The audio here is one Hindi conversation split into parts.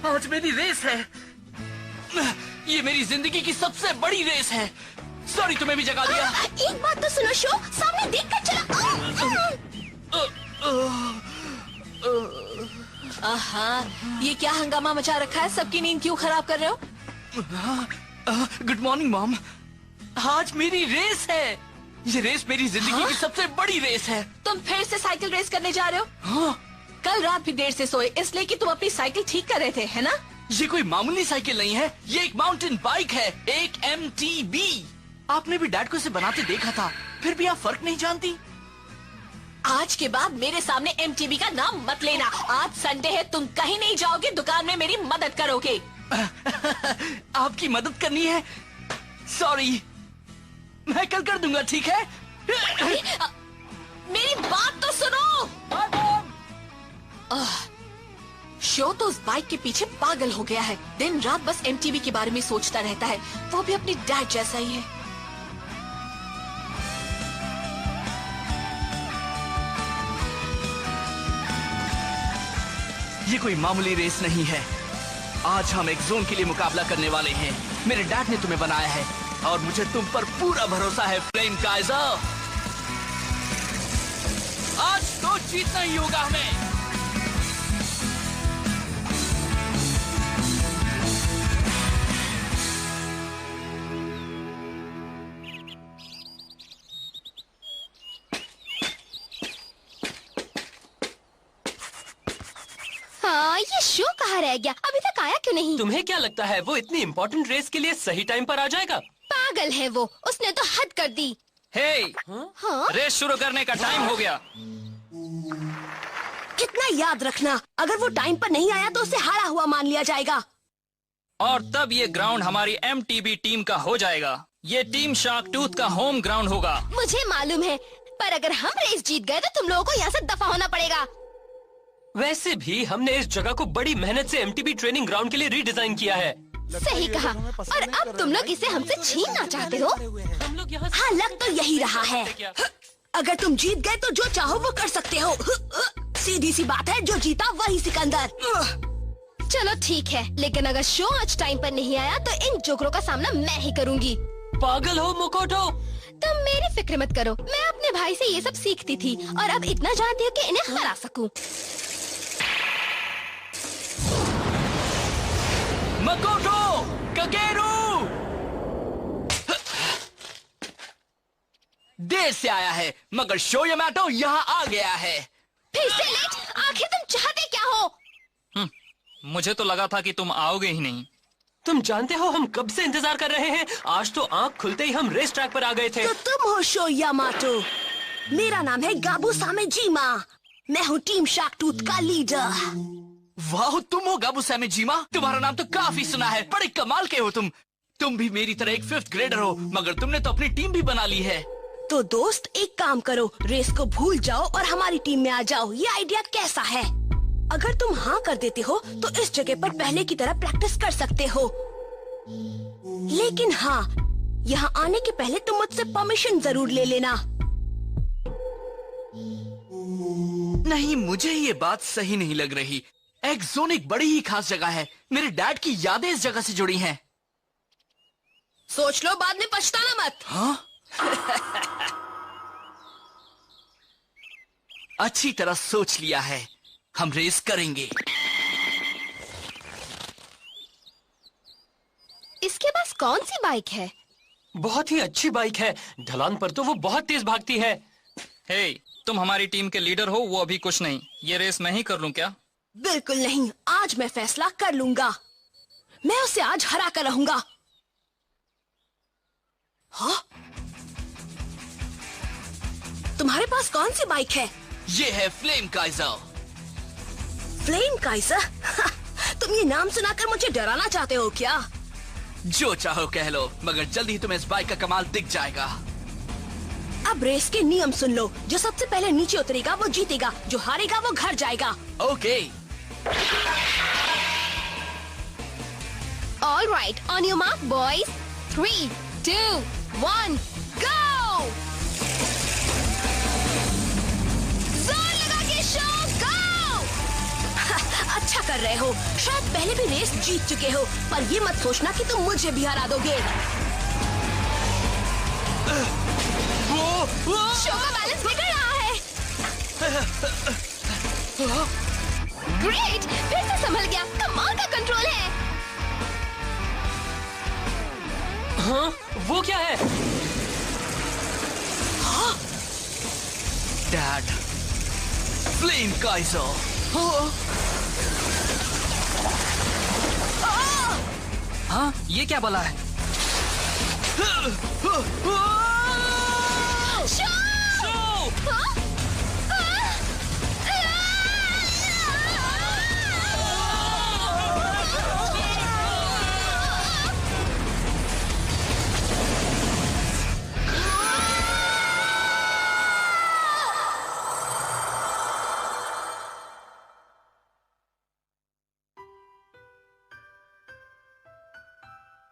आज मेरी रेस है। ये मेरी जिंदगी की सबसे बड़ी रेस है। सॉरी तुम्हें भी जगा दिया। एक बात तो सुनो शो, सामने देखकर चला। ये क्या हंगामा मचा रखा है? सबकी नींद क्यों खराब कर रहे हो? Good morning mom. आज मेरी रेस है। ये रेस मेरी जिंदगी की सबसे बड़ी रेस है। तुम फिर से साइकिल रेस करने जा रहे हो? हाँ। कल रात भी देर से सोए इसलिए कि तुम अपनी साइकिल ठीक कर रहे थे, है ना? ये कोई मामूली साइकिल नहीं है, ये एक माउंटेन बाइक है, एक MTB। आपने भी डैड को इसे बनाते देखा था, फिर भी आप फर्क नहीं जानती। आज के बाद मेरे सामने MTB का नाम मत लेना। आज संडे है, तुम कहीं नहीं जाओगे, दुकान में मेरी मदद करोगे। आपकी मदद करनी है? सॉरी, मैं कल कर दूंगा, ठीक है? मेरी बात तो सुनो। शो तो उस बाइक के पीछे पागल हो गया है। दिन रात बस MTB के बारे में सोचता रहता है। वो भी अपनी डैड जैसा ही है। ये कोई मामूली रेस नहीं है। आज हम एक जोन के लिए मुकाबला करने वाले हैं। मेरे डैड ने तुम्हें बनाया है और मुझे तुम पर पूरा भरोसा है फ्लेम काइजर। आज तो जीतना ही होगा हमें। हाँ, ये शो कहाँ रह गया? अभी तक आया क्यों नहीं? तुम्हें क्या लगता है वो इतनी इम्पोर्टेंट रेस के लिए सही टाइम पर आ जाएगा? पागल है वो, उसने तो हद कर दी। हे, हाँ? रेस शुरू करने का टाइम हो गया। कितना याद रखना, अगर वो टाइम पर नहीं आया तो उसे हारा हुआ मान लिया जाएगा। और तब ये ग्राउंड हमारी MTB टीम का हो जाएगा। ये टीम शार्क टूथ का होम ग्राउंड होगा। मुझे मालूम है, पर अगर हम रेस जीत गए तो तुम लोगों को यहाँ से दफा होना पड़ेगा। वैसे भी हमने इस जगह को बड़ी मेहनत से MTB ट्रेनिंग ग्राउंड के लिए रीडिजाइन किया है। सही कहा। और अब तुम लोग इसे हमसे छीनना चाहते हो? हम लोग यहाँ हाँ, लग तो यही रहा है। अगर तुम जीत गए तो जो चाहो वो कर सकते हो। सीधी सी बात है, जो जीता वही सिकंदर। चलो ठीक है, लेकिन अगर शो आज टाइम पर नहीं आया तो इन जोकरों का सामना मैं ही करूंगी। पागल हो मोकोटो? तुम मेरी फिक्र मत करो, मैं अपने भाई से ये सब सीखती थी और अब इतना जानती हूँ कि इन्हें हरा सकूं। मकोटो, ककेरू! देर से आया है, मगर शो यामाटो यहाँ आ गया है। फिर से लेट? आखिर तुम चाहते क्या हो? मुझे तो लगा था कि तुम आओगे ही नहीं। तुम जानते हो हम कब से इंतजार कर रहे हैं? आज तो आंख खुलते ही हम रेस ट्रैक पर आ गए थे। तो तुम हो शो यामाटो। मेरा नाम है गाबू सामेजीमा। मैं हूँ टीम शार्क टूथ का लीडर। वाह, तुम हो गाबू सामेजीमा। तुम्हारा नाम तो काफी सुना है, बड़े कमाल के हो तुम। तुम भी मेरी तरह एक 5th ग्रेडर हो, मगर तुमने तो अपनी टीम भी बना ली है। तो दोस्त एक काम करो, रेस को भूल जाओ और हमारी टीम में आ जाओ। ये आइडिया कैसा है? अगर तुम हाँ कर देते हो तो इस जगह पर पहले की तरह प्रैक्टिस कर सकते हो। लेकिन हाँ, यहाँ आने के पहले तुम मुझसे परमिशन जरूर ले लेना। नहीं, मुझे ये बात सही नहीं लग रही। एक जोन एक बड़ी ही खास जगह है। मेरे डैड की यादें इस जगह से जुड़ी हैं। सोच लो, बाद में पछताना मत। हाँ? अच्छी तरह सोच लिया है, हम रेस करेंगे। इसके पास कौन सी बाइक है? बहुत ही अच्छी बाइक है, ढलान पर तो वो बहुत तेज भागती है। हे, तुम हमारी टीम के लीडर हो, वो अभी कुछ नहीं। ये रेस मैं ही कर लूं क्या? बिल्कुल नहीं, आज मैं फैसला कर लूंगा। मैं उसे आज हरा कर रहूंगा। हाँ? तुम्हारे पास कौन सी बाइक है? ये है फ्लेम काइजर। Flame Kaizer? तुम ये नाम सुनाकर मुझे डराना चाहते हो क्या? जो चाहो कह लो, मगर जल्दी ही तुम्हें इस बाइक का कमाल दिख जाएगा। अब रेस के नियम सुन लो। जो सबसे पहले नीचे उतरेगा वो जीतेगा, जो हारेगा वो घर जाएगा। Okay. All right, on your mark, boys. 3, 2, 1, go! जोर लगा के शो, go! अच्छा कर रहे हो। शायद पहले भी रेस जीत चुके हो, पर ये मत सोचना कि तुम मुझे भी हरा दोगे। शो का बैलेंस बिगड़ रहा है। ग्रेट, फिर से संभल गया। कमाल का कंट्रोल है। हाँ, वो क्या है? Dad, flame Kaizer. हाँ, ये क्या बला है?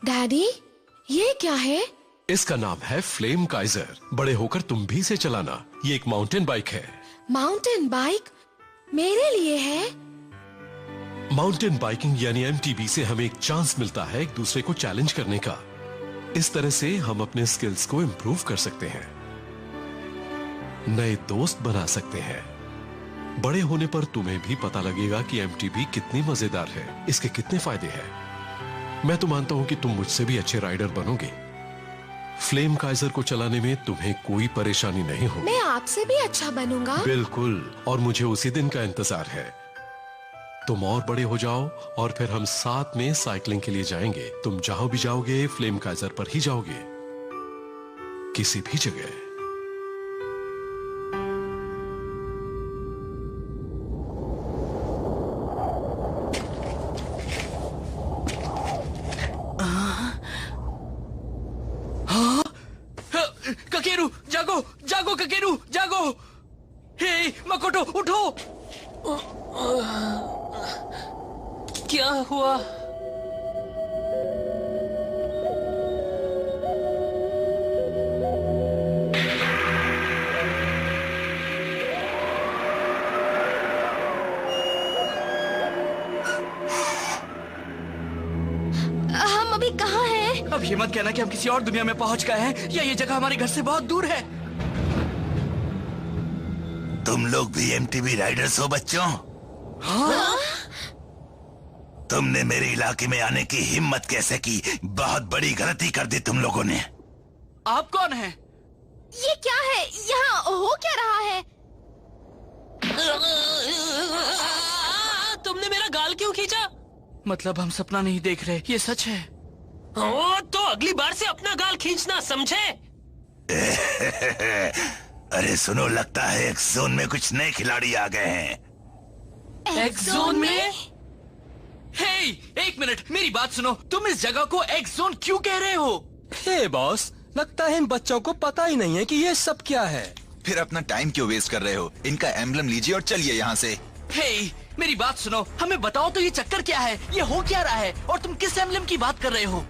डैडी, ये क्या है? इसका नाम है फ्लेम काइजर। बड़े होकर तुम भी इसे चलाना। ये एक माउंटेन बाइक है। माउंटेन बाइक मेरे लिए है? माउंटेन बाइकिंग यानी एमटीबी से हमें एक चांस मिलता है एक दूसरे को चैलेंज करने का। इस तरह से हम अपने स्किल्स को इम्प्रूव कर सकते हैं, नए दोस्त बना सकते हैं। बड़े होने पर तुम्हें भी पता लगेगा कि एमटीबी कितनी मजेदार है, इसके कितने फायदे हैं। मैं तो मानता हूं कि तुम मुझसे भी अच्छे राइडर बनोगे। फ्लेम काइजर को चलाने में तुम्हें कोई परेशानी नहीं होगी। मैं आपसे भी अच्छा बनूंगा। बिल्कुल, और मुझे उसी दिन का इंतजार है। तुम और बड़े हो जाओ और फिर हम साथ में साइकिलिंग के लिए जाएंगे। तुम जहां भी जाओगे फ्लेम काइजर पर ही जाओगे, किसी भी जगह। ककेरू, जागो जागो ककेरू, जागो। हे मकोटो, उठो। क्या हुआ? हम अभी कहाँ हैं? अब ये मत कहना कि हम किसी और दुनिया में पहुंच गए हैं या ये जगह हमारे घर से बहुत दूर है। तुम लोग भी एमटीबी राइडर्स हो बच्चों? हाँ? तुमने मेरे इलाके में आने की हिम्मत कैसे की? बहुत बड़ी गलती कर दी तुम लोगों ने। आप कौन हैं? ये क्या है? यहाँ हो क्या रहा है? तुमने मेरा गाल क्यों खींचा? मतलब हम सपना नहीं देख रहे, ये सच है। ओ, तो अगली बार से अपना गाल खींचना, समझे? अरे सुनो, लगता है एक्स जोन में कुछ नए खिलाड़ी आ गए हैं। एक्स जोन में? हे, एक मिनट, मेरी बात सुनो। तुम इस जगह को एक्स जोन क्यों कह रहे हो? हे बॉस, लगता है इन बच्चों को पता ही नहीं है कि ये सब क्या है। फिर अपना टाइम क्यों वेस्ट कर रहे हो? इनका एम्बलम लीजिए और चलिए यहाँ से। हे, मेरी बात सुनो, हमें बताओ तो ये चक्कर क्या है? ये हो क्या रहा है? और तुम किस एम्बलम की बात कर रहे हो?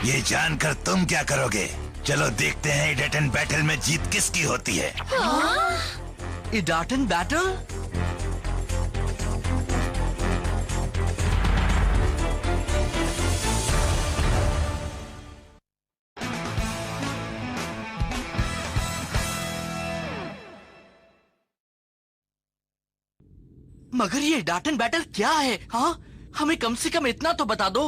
ये जानकर तुम क्या करोगे? चलो देखते हैं इडाटन बैटल में जीत किसकी होती है। इडाटन बैटल? मगर ये इडाटन बैटल क्या है? हाँ, हमें कम से कम इतना तो बता दो।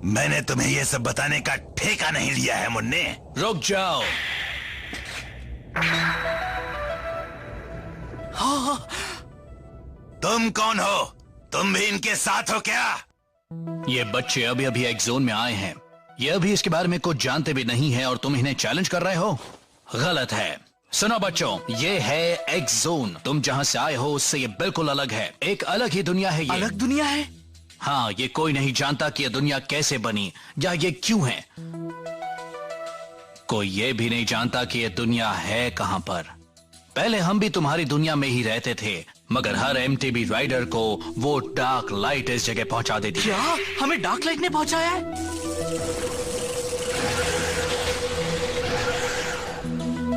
मैंने तुम्हें ये सब बताने का ठेका नहीं लिया है मुन्ने। रुक जाओ। हाँ। तुम कौन हो? तुम भी इनके साथ हो क्या? ये बच्चे अभी अभी एक्स जोन में आए हैं। ये अभी इसके बारे में कुछ जानते भी नहीं है और तुम इन्हें चैलेंज कर रहे हो? गलत है। सुनो बच्चों, ये है एक्स जोन। तुम जहाँ से आए हो उससे ये बिल्कुल अलग है। एक अलग ही दुनिया है ये। अलग दुनिया है? हाँ, ये कोई नहीं जानता कि ये दुनिया कैसे बनी या ये क्यों है। कोई ये भी नहीं जानता कि ये दुनिया है कहां पर। पहले हम भी तुम्हारी दुनिया में ही रहते थे, मगर हर एमटीबी राइडर को वो डार्क लाइट इस जगह पहुंचा देती है। क्या? हमें डार्क लाइट ने पहुंचाया है?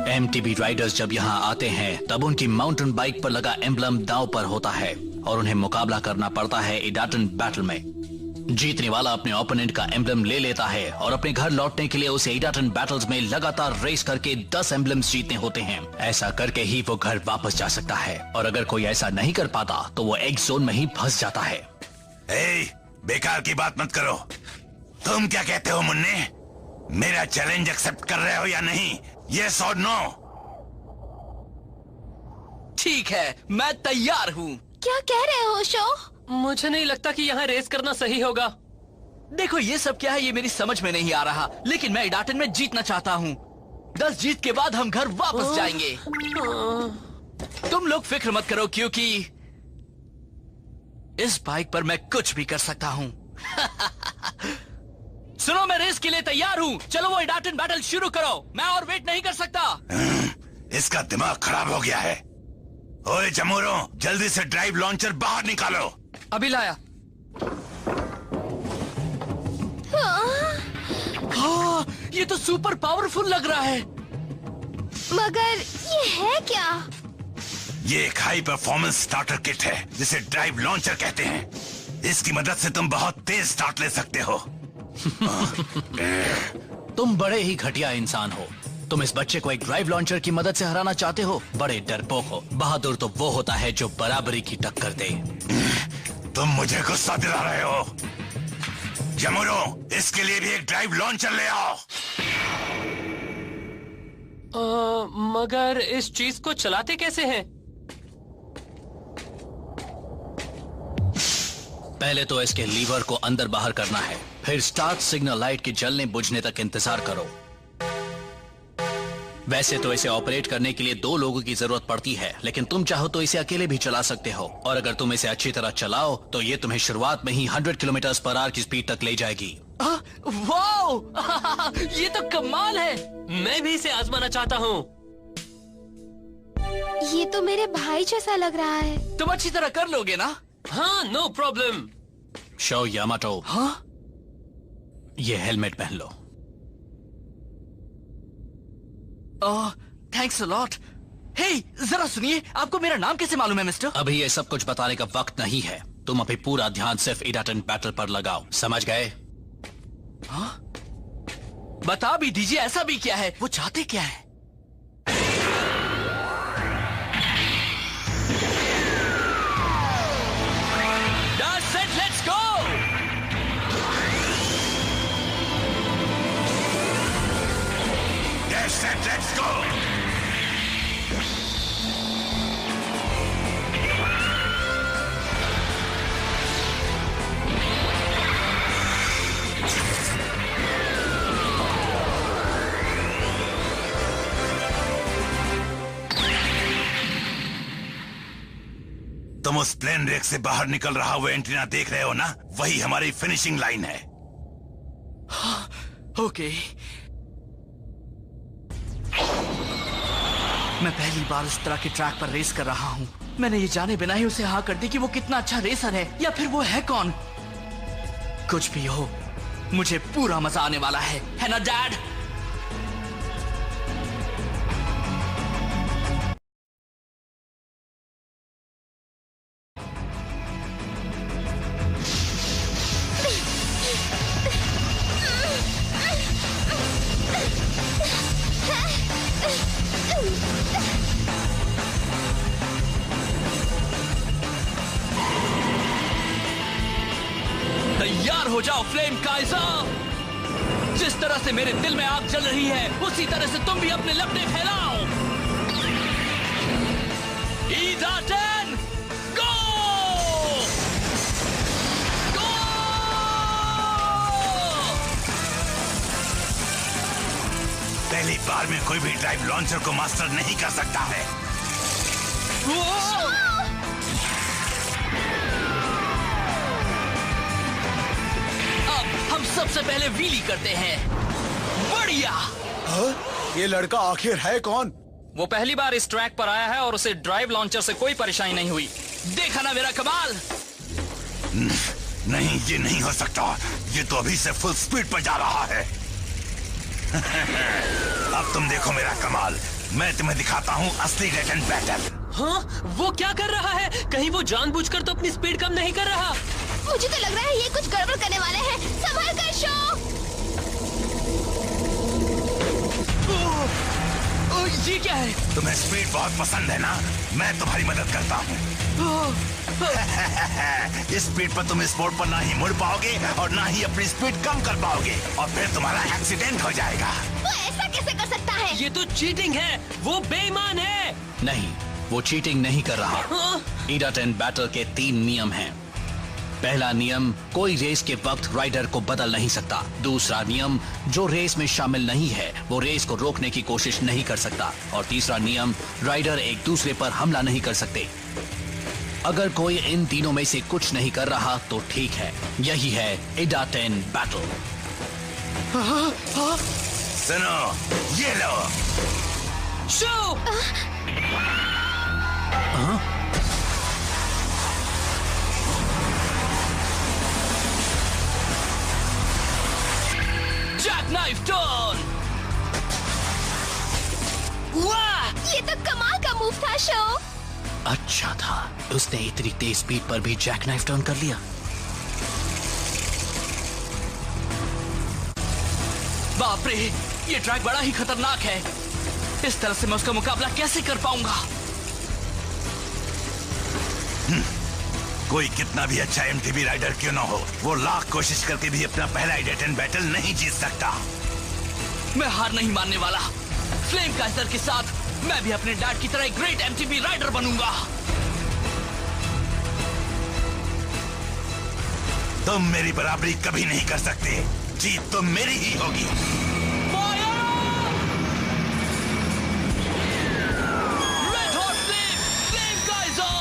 एमटीबी राइडर्स जब यहाँ आते हैं तब उनकी माउंटेन बाइक पर लगा एम्बलम दांव पर होता है और उन्हें मुकाबला करना पड़ता है इडाटन बैटल में। जीतने वाला अपने ओपोनेंट का एम्बलम ले लेता है और अपने घर लौटने के लिए उसे इडाटन बैटल्स में लगातार रेस करके 10 एम्बलम्स जीतने होते हैं। ऐसा करके ही वो घर वापस जा सकता है, और अगर कोई ऐसा नहीं कर पाता तो वो एक्स जोन में ही फंस जाता है। बेकार की बात मत करो। तुम क्या कहते हो मुन्ने? मेरा चैलेंज एक्सेप्ट कर रहे हो या नहीं? यस और नो? ठीक है, मैं तैयार हूँ। क्या कह रहे हो शो? मुझे नहीं लगता कि यहाँ रेस करना सही होगा। देखो ये सब क्या है, ये मेरी समझ में नहीं आ रहा, लेकिन मैं इडाटन में जीतना चाहता हूँ। 10 जीत के बाद हम घर वापस जाएंगे। तुम लोग फिक्र मत करो, क्योंकि इस बाइक पर मैं कुछ भी कर सकता हूँ। सुनो, मैं रेस के लिए तैयार हूँ। चलो वो इडाटन बैटल शुरू करो, मैं और वेट नहीं कर सकता। इसका दिमाग खराब हो गया है। ओए जमूरो, जल्दी से ड्राइव लॉन्चर बाहर निकालो। अभी लाया। हाँ, ये तो सुपर पावरफुल लग रहा है। मगर ये है क्या? ये एक हाई परफॉर्मेंस स्टार्टर किट है जिसे ड्राइव लॉन्चर कहते हैं। इसकी मदद से तुम बहुत तेज स्टार्ट ले सकते हो। तुम बड़े ही घटिया इंसान हो। तुम इस बच्चे को एक ड्राइव लॉन्चर की मदद से हराना चाहते हो? बड़े डरपोक हो। बहादुर तो वो होता है जो बराबरी की टक्कर दे। तुम मुझे गुस्सा दिला रहे हो। जमुरो, इसके लिए भी एक ड्राइव लॉन्चर ले आओ। मगर इस चीज को चलाते कैसे हैं? पहले तो इसके लीवर को अंदर बाहर करना है, फिर स्टार्ट सिग्नल लाइट के जलने बुझने तक इंतजार करो। वैसे तो इसे ऑपरेट करने के लिए 2 लोगों की जरूरत पड़ती है, लेकिन तुम चाहो तो इसे अकेले भी चला सकते हो। और अगर तुम इसे अच्छी तरह चलाओ तो ये तुम्हें शुरुआत में ही 100 किलोमीटर पर आवर की स्पीड तक ले जाएगी। वाओ! ये तो कमाल है। मैं भी इसे आजमाना चाहता हूँ। ये तो मेरे भाई जैसा लग रहा है। तुम अच्छी तरह कर लोगे ना? हाँ, नो प्रॉब्लम। शो यामाटो, हाँ? ये हेलमेट पहन लो। Thanks a lot. हे, जरा सुनिए, आपको मेरा नाम कैसे मालूम है मिस्टर? अभी ये सब कुछ बताने का वक्त नहीं है। तुम अभी पूरा ध्यान सिर्फ इडाटन बैटल पर लगाओ, समझ गए? हाँ? बता भी दीजिए, ऐसा भी क्या है? वो चाहते क्या है? That's it, let's go! That's it, let's go! तुम उस प्लेन रेक से बाहर निकल रहा हुआ एंटीना देख रहे हो ना? वही हमारी फिनिशिंग लाइन है। ओके। मैं पहली बार इस तरह के ट्रैक पर रेस कर रहा हूँ। मैंने ये जाने बिना ही उसे हाँ कर दी कि वो कितना अच्छा रेसर है, या फिर वो है कौन। कुछ भी हो, मुझे पूरा मजा आने वाला है ना डैड? तैयार हो जाओ फ्लेम काइजर। जिस तरह से मेरे दिल में आग जल रही है, उसी तरह से तुम भी अपने लपटे फैलाओ। इडाटन गो! गो! पहली बार में कोई भी ड्राइव लॉन्चर को मास्टर नहीं कर सकता है। हम सबसे पहले व्हीली करते हैं। बढ़िया। ये लड़का आखिर है कौन? वो पहली बार इस ट्रैक पर आया है और उसे ड्राइव लॉन्चर से कोई परेशानी नहीं हुई। देखा ना मेरा कमाल? नहीं, ये नहीं हो सकता। ये तो अभी से फुल स्पीड पर जा रहा है। अब तुम देखो मेरा कमाल। मैं तुम्हें दिखाता हूँ असली इडाटन बैटल। हाँ, वो क्या कर रहा है? कहीं वो जानबूझकर तो अपनी स्पीड कम नहीं कर रहा। मुझे तो लग रहा है ये कुछ गड़बड़ करने वाले हैं। संभल कर शो। ये क्या है? तुम्हें स्पीड बहुत पसंद है ना? मैं तुम्हारी मदद करता हूँ। इस स्पीड पर तुम इस मोड़ पर ना ही मुड़ पाओगे और ना ही अपनी स्पीड कम कर पाओगे और फिर तुम्हारा एक्सीडेंट हो जाएगा। वो ऐसा कैसे कर सकता है? ये तो चीटिंग है, वो बेईमान है। नहीं, वो चीटिंग नहीं कर रहा। इडाटेन बैटल के 3 नियम हैं। पहला नियम, कोई रेस के वक्त राइडर को बदल नहीं सकता। दूसरा नियम, जो रेस में शामिल नहीं है वो रेस को रोकने की कोशिश नहीं कर सकता। और तीसरा नियम, राइडर एक दूसरे पर हमला नहीं कर सकते। अगर कोई इन तीनों में से कुछ नहीं कर रहा तो ठीक है। यही है इडाटेन बैटल। सुनो, ये लो। शो! Jack knife turn. वाह, ये तो कमाल का मूव था शो। अच्छा था, उसने इतनी तेज स्पीड पर भी जैक नाइफ टर्न कर लिया। बाप रे, ये ट्रैक बड़ा ही खतरनाक है। इस तरह से मैं उसका मुकाबला कैसे कर पाऊंगा? कोई कितना भी अच्छा एमटीबी राइडर क्यों ना हो, वो लाख कोशिश करके भी अपना पहला इडाटेन बैटल नहीं जीत सकता। मैं हार नहीं मानने वाला। फ्लेम काइजर के साथ मैं भी अपने डैड की तरह एक ग्रेट एमटीबी राइडर बनूंगा। तुम मेरी बराबरी कभी नहीं कर सकते। जीत तो मेरी ही होगी। Red hot flame Kaizer.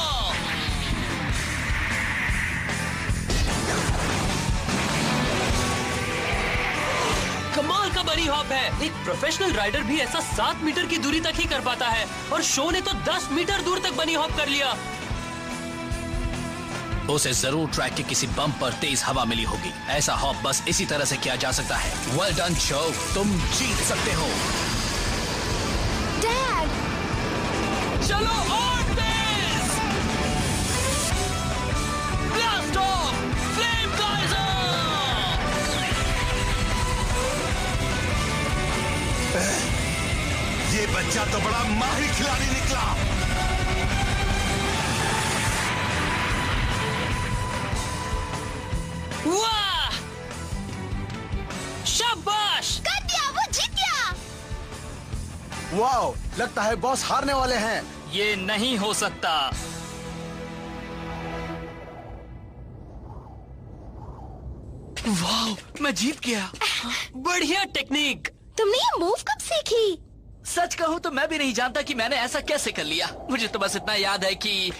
कमाल का बनी हॉप है। एक प्रोफेशनल राइडर भी ऐसा 7 मीटर की दूरी तक ही कर पाता है और शो ने तो 10 मीटर दूर तक बनी हॉप कर लिया। उसे जरूर ट्रैक के किसी बम्प पर तेज हवा मिली होगी। ऐसा हॉप बस इसी तरह से किया जा सकता है। वेल डन शो, तुम जीत सकते हो। डैड, चलो और तेज। Blast off flame Kaiser. ये बच्चा तो बड़ा माहिर खिलाड़ी निकला। वाह! शाबाश! कर दिया, वो जीत गया। वाओ, लगता है बॉस हारने वाले हैं। ये नहीं हो सकता। वाह, मैं जीत गया। बढ़िया टेक्निक। तुमने ये मूव कब सीखी? सच कहूं तो मैं भी नहीं जानता कि मैंने ऐसा कैसे कर लिया। मुझे तो बस इतना याद है कि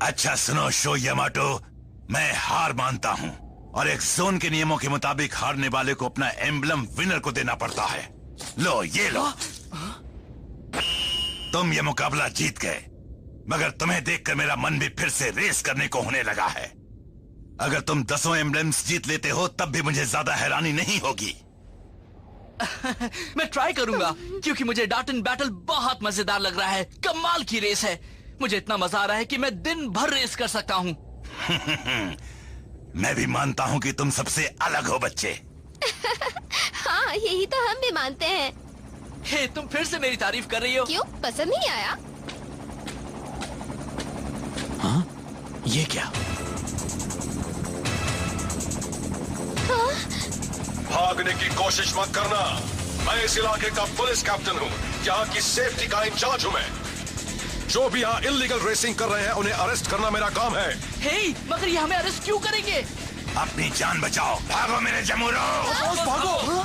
अच्छा सुनो शो यामाटो, मैं हार मानता हूँ और एक जोन के नियमों के मुताबिक हारने वाले को अपना एम्बलम विनर को देना पड़ता है। लो ये लो। तुम ये मुकाबला जीत गए, मगर तुम्हें देखकर मेरा मन भी फिर से रेस करने को होने लगा है। अगर तुम 10 एम्बलम्स जीत लेते हो तब भी मुझे ज्यादा हैरानी नहीं होगी। मैं ट्राई करूंगा क्योंकि मुझे इडाटेन बैटल बहुत मजेदार लग रहा है। कमाल की रेस है। मुझे इतना मजा आ रहा है कि मैं दिन भर रेस कर सकता हूँ। मैं भी मानता हूँ कि तुम सबसे अलग हो बच्चे। हाँ, यही तो हम भी मानते हैं। हे, तुम फिर से मेरी तारीफ कर रही हो। क्यों, पसंद नहीं आया? हाँ? ये क्या? भागने की कोशिश मत करना। मैं इस इलाके का पुलिस कैप्टन हूँ। यहाँ की सेफ्टी का इंचार्ज हूँ मैं। जो भी यहाँ इल्लीगल रेसिंग कर रहे हैं उन्हें अरेस्ट करना मेरा काम है। हे, मगर ये हमें अरेस्ट क्यों करेंगे? अपनी जान बचाओ। भागो मेरे जमूरो। भागो।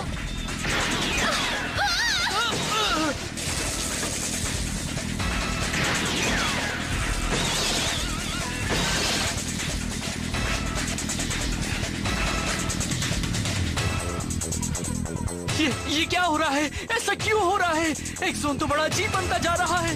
ये क्या हो रहा है? ऐसा क्यों हो रहा है? एक जोन तो बड़ा अजीब बनता जा रहा है।